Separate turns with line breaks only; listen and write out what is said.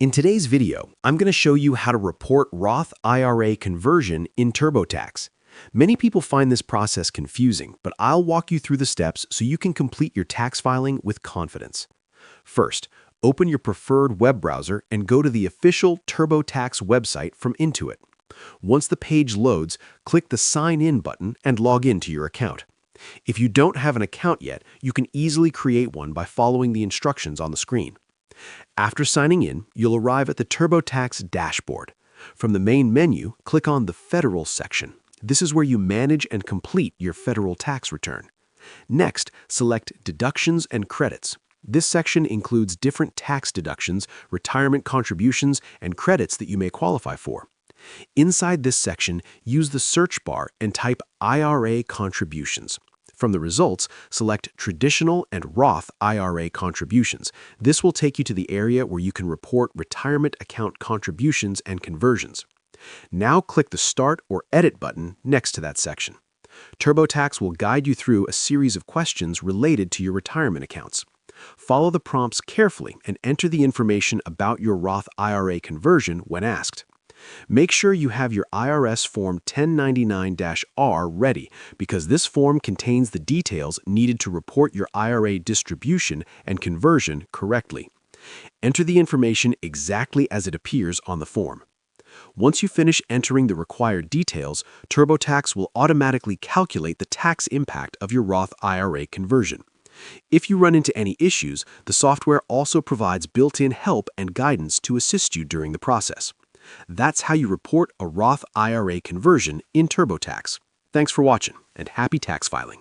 In today's video, I'm going to show you how to report Roth IRA conversion in TurboTax. Many people find this process confusing, but I'll walk you through the steps so you can complete your tax filing with confidence. First, open your preferred web browser and go to the official TurboTax website from Intuit. Once the page loads, click the Sign In button and log in to your account. If you don't have an account yet, you can easily create one by following the instructions on the screen. After signing in, you'll arrive at the TurboTax dashboard. From the main menu, click on the Federal section. This is where you manage and complete your federal tax return. Next, select Deductions and Credits. This section includes different tax deductions, retirement contributions, and credits that you may qualify for. Inside this section, use the search bar and type IRA contributions. From the results, select Traditional and Roth IRA contributions. This will take you to the area where you can report retirement account contributions and conversions. Now click the Start or Edit button next to that section. TurboTax will guide you through a series of questions related to your retirement accounts. Follow the prompts carefully and enter the information about your Roth IRA conversion when asked. Make sure you have your IRS Form 1099-R ready because this form contains the details needed to report your IRA distribution and conversion correctly. Enter the information exactly as it appears on the form. Once you finish entering the required details, TurboTax will automatically calculate the tax impact of your Roth IRA conversion. If you run into any issues, the software also provides built-in help and guidance to assist you during the process. That's how you report a Roth IRA conversion in TurboTax. Thanks for watching, and happy tax filing.